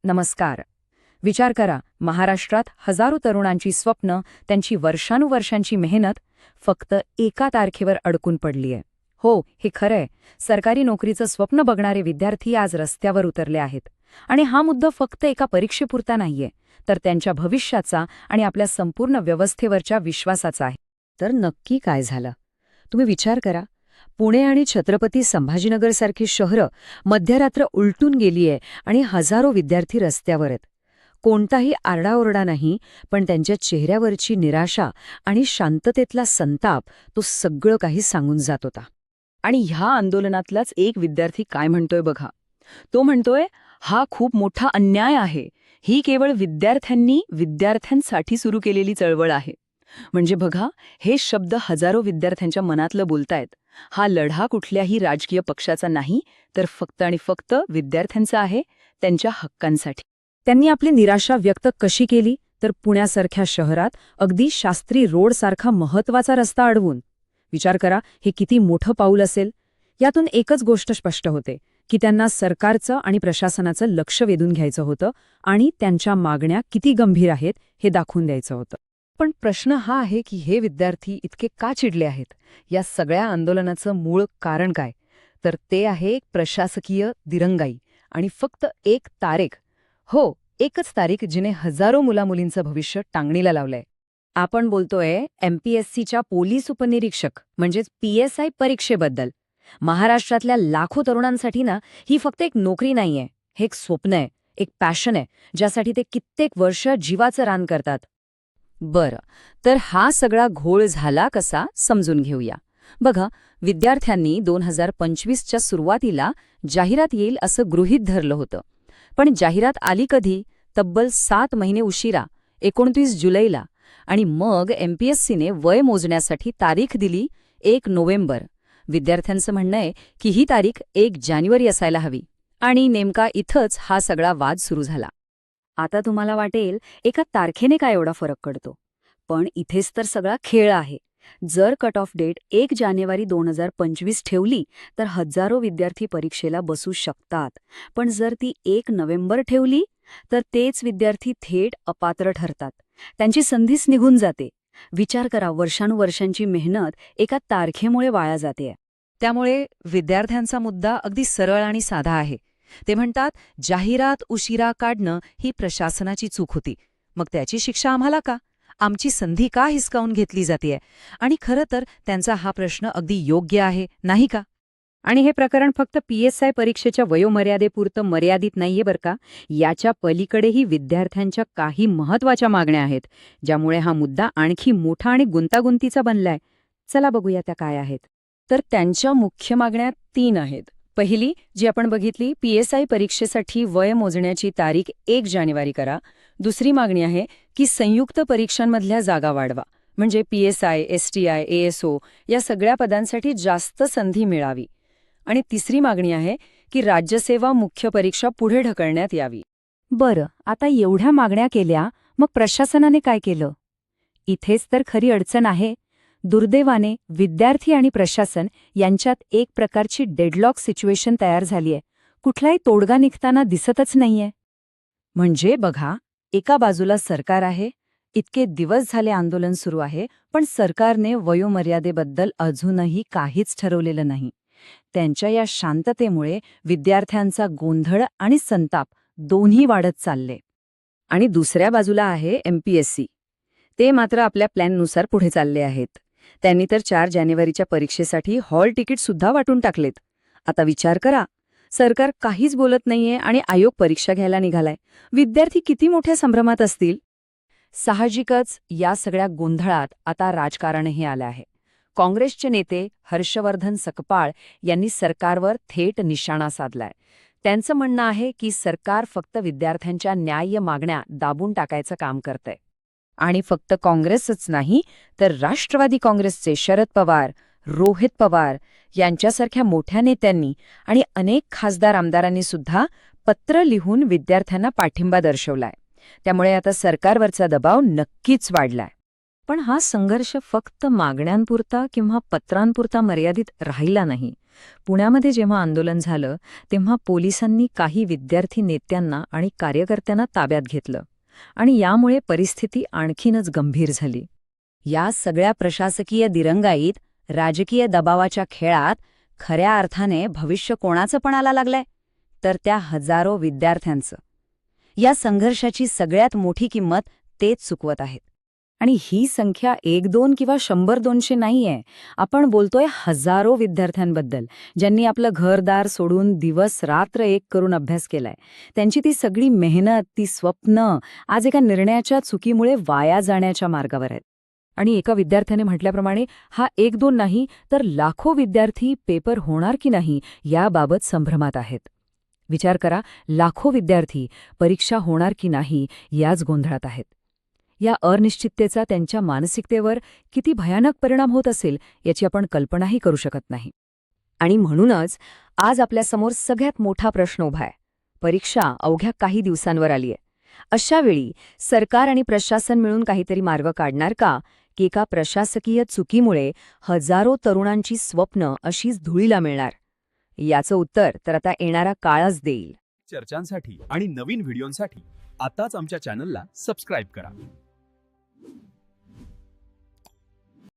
नमस्कार. विचार करा, महाराष्ट्रात हजारो तरुणांची स्वप्न, त्यांची वर्षानुवर्षांची मेहनत फक्त एका तारखेवर अडकून पडलीय. हो, हे खरंय. सरकारी नोकरीचं स्वप्न बघणारे विद्यार्थी आज रस्त्यावर उतरले आहेत. आणि हा मुद्दा फक्त एका परीक्षेपुरता नाहीये, तर त्यांच्या भविष्याचा आणि आपल्या संपूर्ण व्यवस्थेवरच्या विश्वासाचा आहे. तर नक्की काय झालं? तुम्ही विचार करा. पुणे आणि छत्रपती संभाजीनगरसारखी शहरं मध्यरात्र उलटून गेलीये आणि हजारो विद्यार्थी रस्त्यावर आहेत. कोणताही आरडाओरडा नाही, पण त्यांच्या चेहऱ्यावरची निराशा आणि शांततेतला संताप तो सगळं काही सांगून जात होता. आणि ह्या आंदोलनातलाच एक विद्यार्थी काय म्हणतोय बघा. तो म्हणतोय, हा खूप मोठा अन्याय आहे. ही केवळ विद्यार्थ्यांसाठी सुरू केलेली चळवळ आहे. म्हणजे बघा, हे शब्द हजारो विद्यार्थ्यांच्या मनातलं बोलतायत. हा लढा कुठल्याही राजकीय पक्षाचा नाही, तर फक्त आणि फक्त विद्यार्थ्यांचा आहे, त्यांच्या हक्कांसाठी. त्यांनी आपली निराशा व्यक्त कशी केली? तर पुण्यासारख्या शहरात अगदी शास्त्री रोडसारखा महत्वाचा रस्ता अडवून. विचार करा, हे किती मोठं पाऊल असेल. यातून एकच गोष्ट स्पष्ट होते की त्यांना सरकारचं आणि प्रशासनाचं लक्ष वेधून घ्यायचं होतं आणि त्यांच्या मागण्या किती गंभीर आहेत हे दाखवून द्यायचं होतं. पण प्रश्न हा आहे की हे विद्यार्थी इतके का चिडले आहेत? या सगळ्या आंदोलनाचं मूळ कारण काय? तर ते आहे प्रशासकीय दिरंगाई आणि फक्त एक तारीख. हो, एकच तारीख जिने हजारो मुलामुलींचं भविष्य टांगणीला लावलंय. आपण बोलतोय MPSCच्या पोलीस उपनिरीक्षक म्हणजेच PSI परीक्षेबद्दल. महाराष्ट्रातल्या लाखो तरुणांसाठी ना, ही फक्त एक नोकरी नाहीये, हे एक स्वप्न आहे, एक पॅशन आहे, ज्यासाठी ते कित्येक वर्ष जीवाचं रान करतात. बरं, तर हा सगळा घोळ झाला कसा समजून घेऊया. बघा, विद्यार्थ्यांनी 2025च्या सुरुवातीला जाहिरात येईल असं गृहीत धरलं होतं. पण जाहिरात आली कधी? तब्बल 7 महिने उशिरा, 29 जुलैला. आणि मग MPSCने वय मोजण्यासाठी तारीख दिली 1 नोव्हेंबर. विद्यार्थ्यांचं म्हणणं आहे की ही तारीख 1 जानेवारी असायला हवी. आणि नेमका इथंच हा सगळा वाद सुरू झाला. आता तुम्हाला वाटेल, एका तारखेने काय एवढा फरक पडतो? पण इथेच तर सगळा खेळ आहे. जर कट ऑफ डेट 1 जानेवारी 2025 ठेवली तर हजारो विद्यार्थी परीक्षेला बसू शकतात. पण जर ती 1 नोव्हेंबर ठेवली तर तेच विद्यार्थी थेट अपात्र ठरतात. त्यांची संधीच निघून जाते. विचार करा, वर्षानुवर्षांची मेहनत एका तारखेमुळे वाया जाते. त्यामुळे विद्यार्थ्यांचा मुद्दा अगदी सरळ आणि साधा आहे. ते म्हणतात, जाहिरात उशिरा काढणं ही प्रशासनाची चूक होती. मग त्याची शिक्षा आम्हाला का? आमची संधी का हिसकावून घेतली जातेय? आणि खरं तर त्यांचा हा प्रश्न अगदी योग्य आहे, नाही का? आणि हे प्रकरण फक्त PSI परीक्षेच्या वयोमर्यादेपुरतं मर्यादित नाहीये बरं का. याच्या पलीकडेही विद्यार्थ्यांच्या काही महत्वाच्या मागण्या आहेत, ज्यामुळे हा मुद्दा आणखी मोठा आणि गुंतागुंतीचा बनलाय. चला बघूया त्या काय आहेत. तर त्यांच्या मुख्य मागण्या 3 आहेत. पहिली, जी आपण बघितली, PSI परीक्षेसाठी वय मोजण्याची तारीख 1 जानेवारी करा. दुसरी मागणी आहे की संयुक्त परीक्षांमधल्या जागा वाढवा, म्हणजे PSI, STI, ASO या सगळ्या पदांसाठी जास्त संधी मिळावी. आणि तिसरी मागणी आहे की राज्यसेवा मुख्य परीक्षा पुढे ढकलण्यात यावी. बरं, आता एवढ्या मागण्या केल्या, मग प्रशासनाने काय केलं? इथेच तर खरी अडचण आहे. दुर्दैवाने विद्यार्थी आणि प्रशासन यांच्यात एक प्रकारची डेडलॉक सिच्युएशन तयार झालीय. कुठलाही तोडगा निघताना दिसतच नाहीये. म्हणजे बघा, एका बाजूला सरकार आहे, इतके दिवस झाले आंदोलन सुरू आहे, पण सरकारने वयोमर्यादेबद्दल अजूनही काहीच ठरवलेलं नाही. त्यांच्या या शांततेमुळे विद्यार्थ्यांचा गोंधळ आणि संताप दोन्ही वाढत चालले. आणि दुसऱ्या बाजूला आहे MPSC. ते मात्र आपल्या प्लॅननुसार पुढे चालले आहेत. त्यांनी तर 4 जानेवारीच्या परीक्षेसाठी हॉल तिकीटसुद्धा वाटून टाकलेत. आता विचार करा, सरकार काहीच बोलत नाहीये आणि आयोग परीक्षा घ्यायला निघालाय. विद्यार्थी किती मोठ्या संभ्रमात असतील. साहजिकच या सगळ्या गोंधळात आता राजकारणही आलं आहे. काँग्रेसचे नेते हर्षवर्धन सकपाळ यांनी सरकारवर थेट निशाणा साधलाय. त्यांचं म्हणणं आहे की सरकार फक्त विद्यार्थ्यांच्या न्याय्य मागण्या दाबून टाकायचं काम करतंय. आणि फक्त काँग्रेसच नाही, तर राष्ट्रवादी काँग्रेसचे शरद पवार, रोहित पवार यांच्यासारख्या मोठ्या नेत्यांनी आणि अनेक खासदार आमदारांनी सुद्धा पत्र लिहून विद्यार्थ्यांना पाठिंबा दर्शवलाय. त्यामुळे आता सरकारवरचा दबाव नक्कीच वाढलाय. पण हा संघर्ष फक्त मागण्यांपुरता किंवा पत्रांपुरता मर्यादित राहिला नाही. पुण्यामध्ये जेव्हा आंदोलन झालं तेव्हा पोलिसांनी काही विद्यार्थी नेत्यांना आणि कार्यकर्त्यांना ताब्यात घेतलं आणि यामुळे परिस्थिती आणखीनच गंभीर झाली. या सगळ्या प्रशासकीय दिरंगाईत, राजकीय दबावाच्या खेळात खऱ्या अर्थाने भविष्य कोणाचं पणाला लागलंय? तर त्या हजारो विद्यार्थ्यांचं. या संघर्षाची सगळ्यात मोठी किंमत तेच चुकवत आहेत. आणि ही संख्या 1-2 किंवा 100-200 नाहीये. आपण बोलतोय हजारो विद्यार्थ्यांबद्दल, ज्यांनी आपलं घरदार सोडून दिवस रात्र एक करून अभ्यास केलाय. त्यांची ती सगळी मेहनत, ती स्वप्न आज एका निर्णयाच्या चुकीमुळे वाया जाण्याच्या मार्गावर आहेत. आणि एका विद्यार्थ्याने म्हटल्याप्रमाणे हा 1-2 नाही तर लाखो विद्यार्थी पेपर होणार की नाही याबाबत संभ्रमात आहेत. विचार करा, लाखो विद्यार्थी परीक्षा होणार की नाही याच गोंधळात आहेत. या अनिश्चिततेचा त्यांच्या मानसिकतेवर किती भयानक परिणाम होत असेल याची आपण कल्पनाही करू शकत नाही. आणि म्हणूनच आज आपल्यासमोर सगळ्यात मोठा प्रश्न उभा आहे. परीक्षा अवघ्या काही दिवसांवर आलीय. अशा वेळी सरकार आणि प्रशासन मिळून काहीतरी मार्ग काढणार का, की एका प्रशासकीय चुकीमुळे हजारो तरुणांची स्वप्न अशीच धुळीला मिळणार? याचं उत्तर तर आता येणारा काळच देईल. चर्चांसाठी आणि नवीन व्हिडिओंसाठी आताच आमच्या चॅनलला सबस्क्राईब करा.